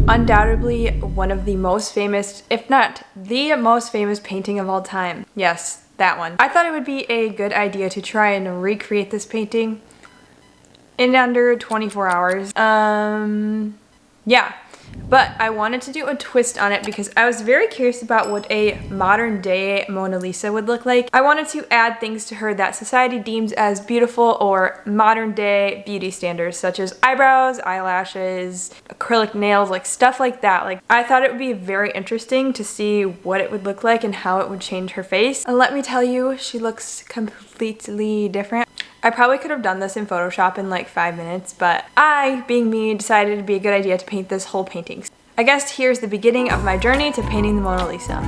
Undoubtedly one of the most famous, if not the most famous painting of all time. Yes, that one. I thought it would be a good idea to try and recreate this painting in under 24 hours. Yeah. But I wanted to do a twist on it because I was very curious about what a modern day Mona Lisa would look like. I wanted to add things to her that society deems as beautiful or modern day beauty standards, such as eyebrows, eyelashes, acrylic nails, like stuff like that. Like, I thought it would be very interesting to see what it would look like and how it would change her face. And let me tell you, she looks completely different. I probably could have done this in Photoshop in like 5 minutes, but I, being me, decided it'd be a good idea to paint this whole painting. I guess here's the beginning of my journey to painting the Mona Lisa.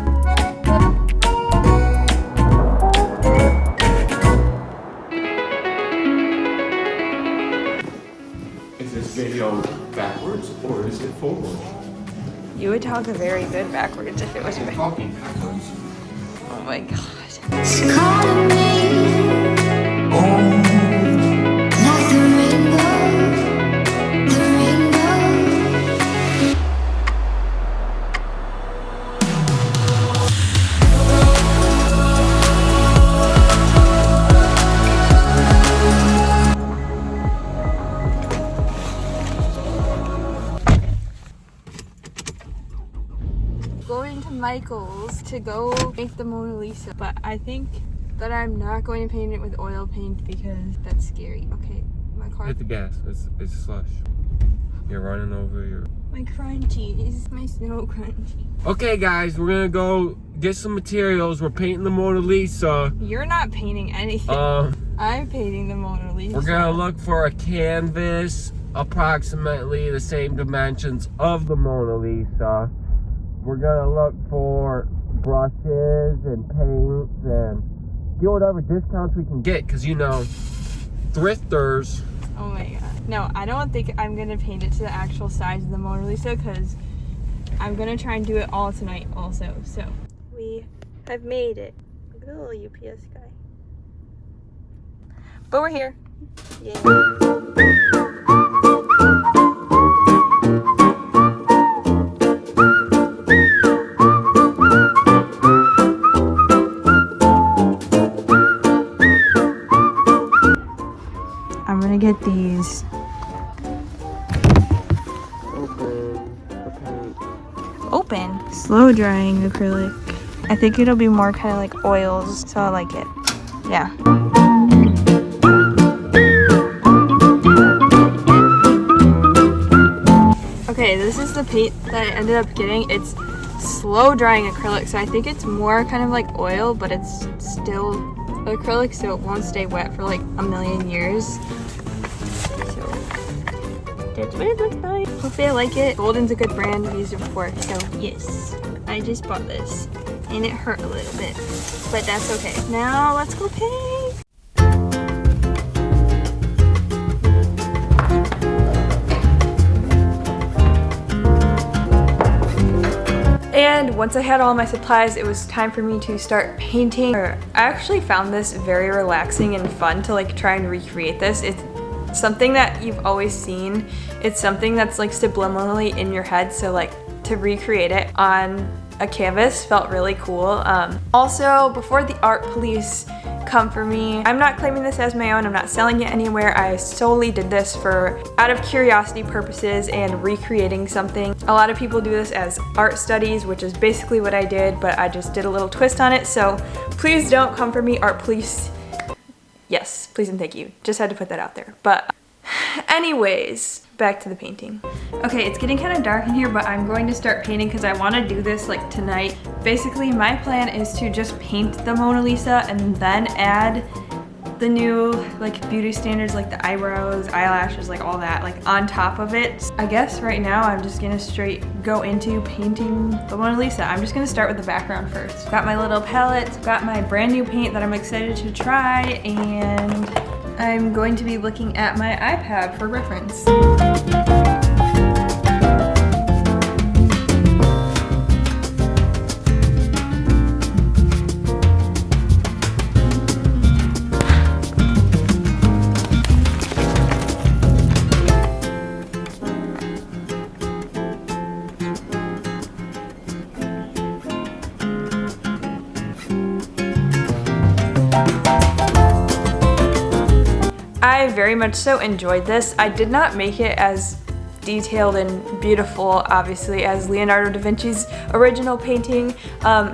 Is this video backwards or is it forward? You would talk very good backwards if it was Talking backwards. Oh my god. It's calling me. Like the rainbow, the rainbow. Going to Michael's to go make the Mona Lisa, but I think that I'm not going to paint it with oil paint because that's scary. Okay, my car. Hit the gas. It's slush. You're running over your... My crunchies. My snow crunchie. Okay, guys, we're gonna go get some materials. We're painting the Mona Lisa. You're not painting anything. I'm painting the Mona Lisa. We're gonna look for a canvas approximately the same dimensions of the Mona Lisa. We're gonna look for brushes and paints and get whatever discounts we can get, because you know, thrifters. Oh my god. No, I don't think I'm gonna paint it to the actual size of the Mona Lisa because I'm gonna try and do it all tonight also. So we have made it. Look at the little UPS guy. But we're here. Yay. I'm gonna get these. Open. Slow drying acrylic. I think it'll be more kind of like oils, so I like it. Yeah. Okay, this is the paint that I ended up getting. It's slow drying acrylic, so I think it's more kind of like oil, but it's still acrylic, so it won't stay wet for like a million years. So that's what it looks like. Hopefully I like it. Golden's a good brand. I've used it before, so yes. I just bought this and it hurt a little bit, but that's okay. Now let's go paint. And once I had all my supplies, it was time for me to start painting. I actually found this very relaxing and fun to like try and recreate this. It's something that you've always seen. It's something that's like subliminally in your head, so like to recreate it on a canvas felt really cool. Also, before the art police come for me, I'm not claiming this as my own. I'm not selling it anywhere. I solely did this for out of curiosity purposes and recreating something. A lot of people do this as art studies, which is basically what I did, but I just did a little twist on it. So please don't come for me, art police. Yes, please and thank you. Just had to put that out there. But anyways, back to the painting. Okay, it's getting kind of dark in here, but I'm going to start painting because I want to do this like tonight. Basically, my plan is to just paint the Mona Lisa and then add the new like beauty standards, like the eyebrows, eyelashes, like all that, like on top of it. I guess right now I'm just gonna straight go into painting the Mona Lisa. I'm just gonna start with the background first. Got my little palette, got my brand new paint that I'm excited to try, and I'm going to be looking at my iPad for reference. I very much so enjoyed this. I did not make it as detailed and beautiful, obviously, as Leonardo da Vinci's original painting.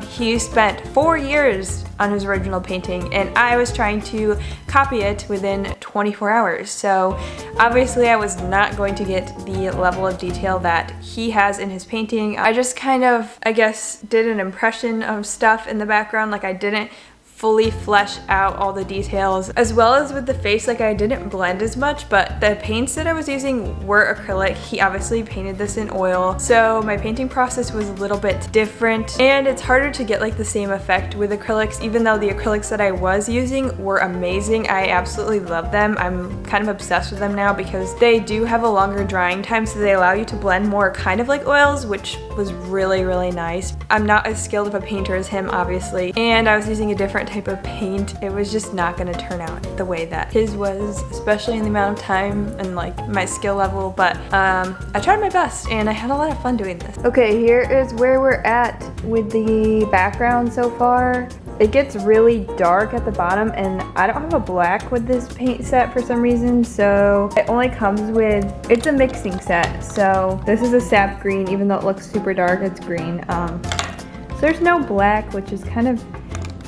He spent 4 years on his original painting, and I was trying to copy it within 24 hours. So obviously I was not going to get the level of detail that he has in his painting. I just kind of, I guess, did an impression of stuff in the background. Like, I didn't fully flesh out all the details, as well as with the face. Like, I didn't blend as much, but the paints that I was using were acrylic. He obviously painted this in oil, so my painting process was a little bit different, and it's harder to get like the same effect with acrylics, even though the acrylics that I was using were amazing. I absolutely love them. I'm kind of obsessed with them now because they do have a longer drying time, so they allow you to blend more kind of like oils, which was really, really nice. I'm not as skilled of a painter as him, obviously, and I was using a different type of paint. It was just not gonna turn out the way that his was, especially in the amount of time and like my skill level, but I tried my best and I had a lot of fun doing this. Okay, here is where we're at with the background so far. It gets really dark at the bottom, and I don't have a black with this paint set for some reason, so it only comes with, it's a mixing set. So this is a sap green, even though it looks super dark, it's green. So there's no black, which is kind of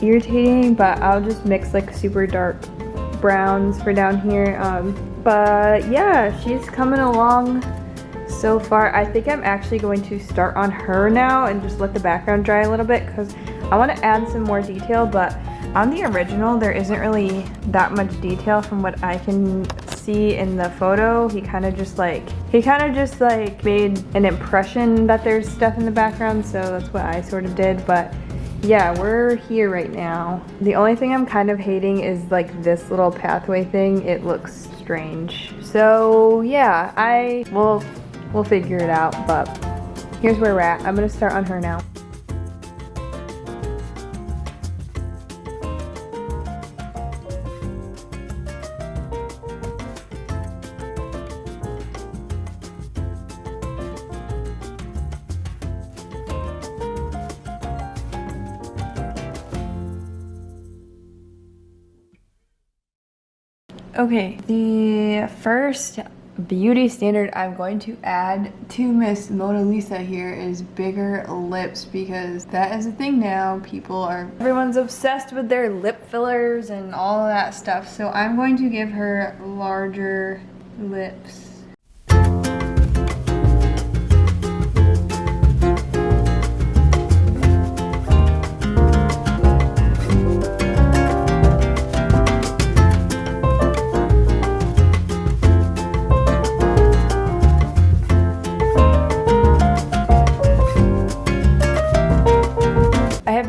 irritating, but I'll just mix like super dark browns for down here. But yeah, she's coming along so far. I think I'm actually going to start on her now and just let the background dry a little bit, because I want to add some more detail, but on the original there isn't really that much detail from what I can see in the photo. He kind of just like made an impression that there's stuff in the background, so that's what I sort of did. But yeah, we're here right now. The only thing I'm kind of hating is like this little pathway thing. It looks strange. So yeah, we'll figure it out, but here's where we're at. I'm gonna start on her now. Okay, the first beauty standard I'm going to add to Miss Mona Lisa here is bigger lips, because that is a thing now. Everyone's obsessed with their lip fillers and all of that stuff, so I'm going to give her larger lips.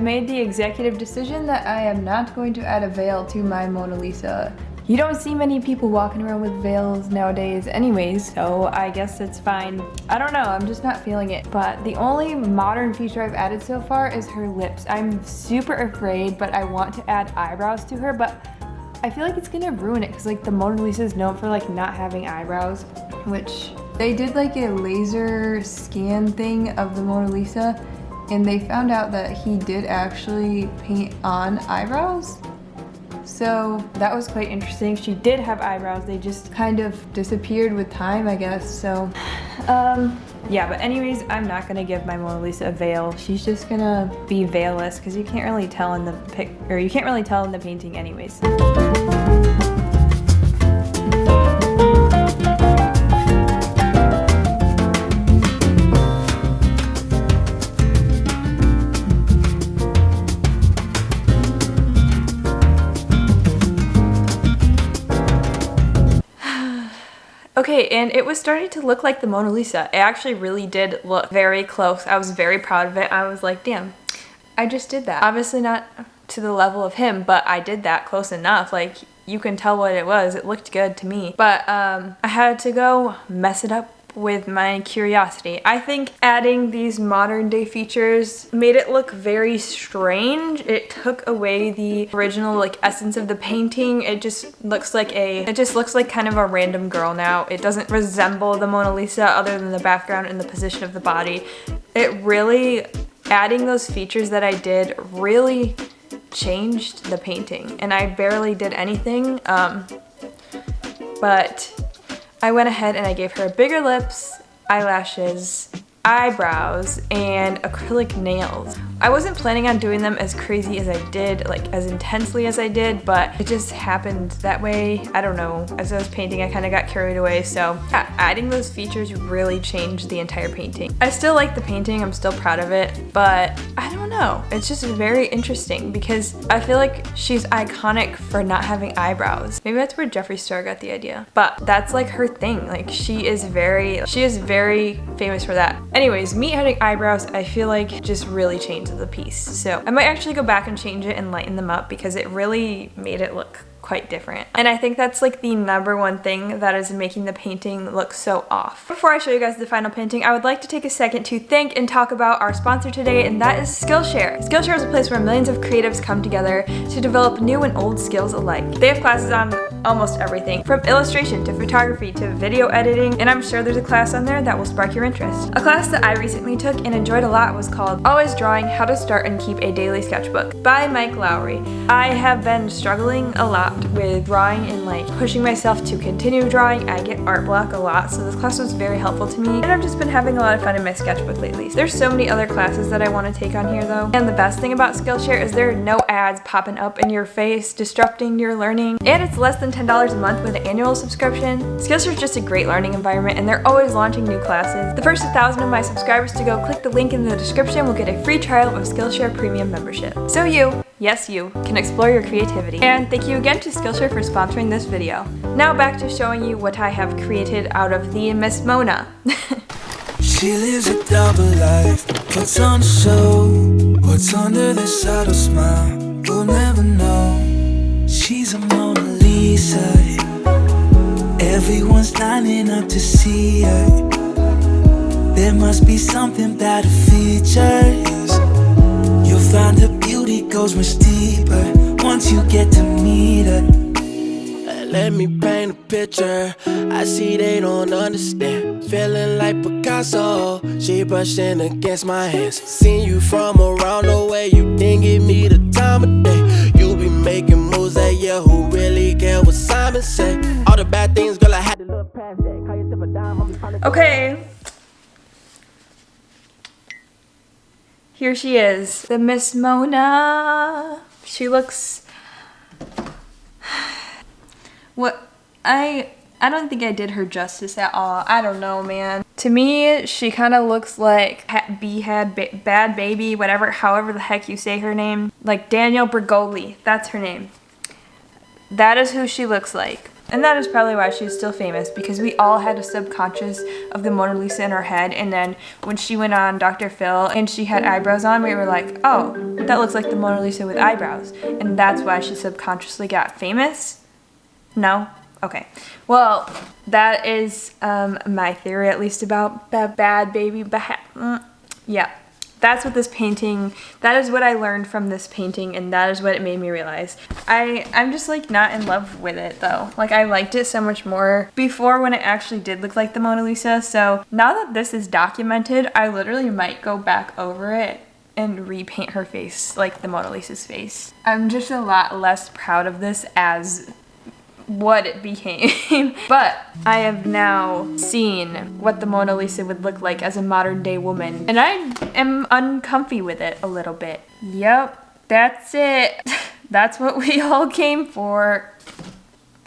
Made the executive decision that I am not going to add a veil to my Mona Lisa. You don't see many people walking around with veils nowadays anyways, so I guess it's fine. I don't know, I'm just not feeling it. But the only modern feature I've added so far is her lips. I'm super afraid, but I want to add eyebrows to her, but I feel like it's gonna ruin it, because like the Mona Lisa is known for like not having eyebrows, which they did like a laser scan thing of the Mona Lisa, and they found out that he did actually paint on eyebrows. So that was quite interesting. She did have eyebrows, they just kind of disappeared with time, I guess. So yeah, but anyways, I'm not gonna give my Mona Lisa a veil. She's just gonna be veilless, because you can't really tell in the painting anyways. Okay, and it was starting to look like the Mona Lisa. It actually really did look very close. I was very proud of it. I was like, damn, I just did that. Obviously not to the level of him, but I did that close enough. Like, you can tell what it was. It looked good to me. But I had to go mess it up with my curiosity. I think adding these modern day features made it look very strange. It took away the original like essence of the painting. It just looks like kind of a random girl now. It doesn't resemble the Mona Lisa other than the background and the position of the body. It really, adding those features that I did really changed the painting, and I barely did anything. but I went ahead and I gave her bigger lips, eyelashes, eyebrows, and acrylic nails. I wasn't planning on doing them as crazy as I did, like as intensely as I did, but it just happened that way. I don't know, as I was painting I kind of got carried away, so yeah, adding those features really changed the entire painting. I still like the painting, I'm still proud of it, but I don't know, it's just very interesting because I feel like she's iconic for not having eyebrows. Maybe that's where Jeffree Star got the idea, but that's like her thing. Like she is very famous for that. Anyways, me having eyebrows I feel like just really changed the piece. So I might actually go back and change it and lighten them up because it really made it look quite different. And I think that's like the #1 thing that is making the painting look so off. Before I show you guys the final painting, I would like to take a second to thank and talk about our sponsor today, and that is Skillshare. Skillshare is a place where millions of creatives come together to develop new and old skills alike. They have classes on almost everything, from illustration to photography to video editing, and I'm sure there's a class on there that will spark your interest. A class that I recently took and enjoyed a lot was called Always Drawing: How to Start and Keep a Daily Sketchbook by Mike Lowry. I have been struggling a lot with drawing and like pushing myself to continue drawing. I get art block a lot, so this class was very helpful to me, and I've just been having a lot of fun in my sketchbook lately. There's so many other classes that I want to take on here though, and the best thing about Skillshare is there are no ads popping up in your face disrupting your learning, and it's less than $10 a month with an annual subscription. Skillshare is just a great learning environment, and they're always launching new classes. The first 1,000 of my subscribers to go click the link in the description will get a free trial of Skillshare Premium membership. So you, yes you, can explore your creativity. And thank you again to Skillshare for sponsoring this video. Now back to showing you what I have created out of the Miss Mona. She lives a double life, puts on a show. What's under the subtle smile, we'll never know. She's a Mona Lisa, everyone's lining up to see her. There must be something about her features. You'll find her beauty goes much deeper once you get to meet her. Let me paint a picture, I see they don't understand. Feeling like Picasso, she brushing against my hands. Seen you from around the way, you didn't give me the time of day. You be making moves that yeah, who really care what Simon say? All the bad things, girl, I had to look past that. Call yourself a dime, homie, probably Okay. Here she is, the Miss Mona. She looks... What? I don't think I did her justice at all. I don't know, man. To me, she kind of looks like Bad Baby, whatever, however the heck you say her name. Like Danielle Bregoli, that's her name. That is who she looks like. And that is probably why she's still famous, because we all had a subconscious of the Mona Lisa in our head, and then when she went on Dr. Phil and she had eyebrows on, we were like, oh, that looks like the Mona Lisa with eyebrows. And that's why she subconsciously got famous? No? Okay. Well, that is my theory, at least about Bad Baby. Yeah. That's what this painting, that is what I learned from this painting, and that is what it made me realize. I'm just like not in love with it though. Like I liked it so much more before when it actually did look like the Mona Lisa. So now that this is documented, I literally might go back over it and repaint her face like the Mona Lisa's face. I'm just a lot less proud of this as what it became. But I have now seen what the Mona Lisa would look like as a modern day woman, and I am uncomfy with it a little bit. Yep, that's it. That's what we all came for.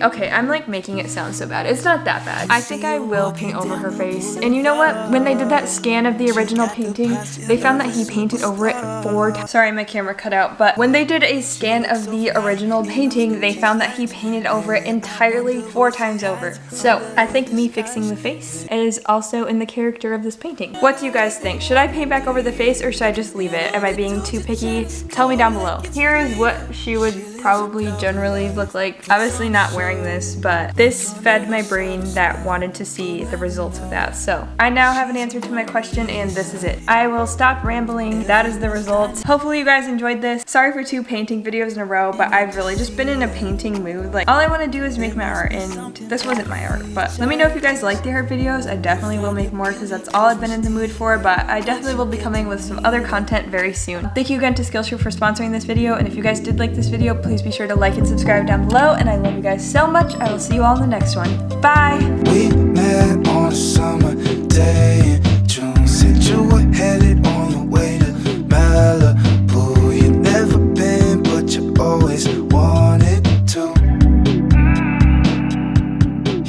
Okay, I'm like making it sound so bad. It's not that bad. I think I will paint over her face. And you know what? When they did that scan of the original painting, they found that he painted over it 4 times. Sorry, my camera cut out. But when they did a scan of the original painting, they found that he painted over it entirely 4 times over. So I think me fixing the face is also in the character of this painting. What do you guys think? Should I paint back over the face or should I just leave it? Am I being too picky? Tell me down below. Here is what she would probably generally look like. Obviously not wearing this, but this fed my brain that wanted to see the results of that. So I now have an answer to my question, and this is it. I will stop rambling. That is the result. Hopefully you guys enjoyed this. Sorry for 2 painting videos in a row, but I've really just been in a painting mood. Like all I want to do is make my art, and this wasn't my art. But let me know if you guys like the art videos. I definitely will make more because that's all I've been in the mood for, but I definitely will be coming with some other content very soon. Thank you again to Skillshare for sponsoring this video, and if you guys did like this video, please please be sure to like and subscribe down below, and I love you guys so much. I will see you all in the next one. Bye! We met on a summer day in June. Said you were headed on your way to Malibu. You've never been, but you always wanted to.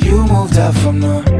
You moved out from the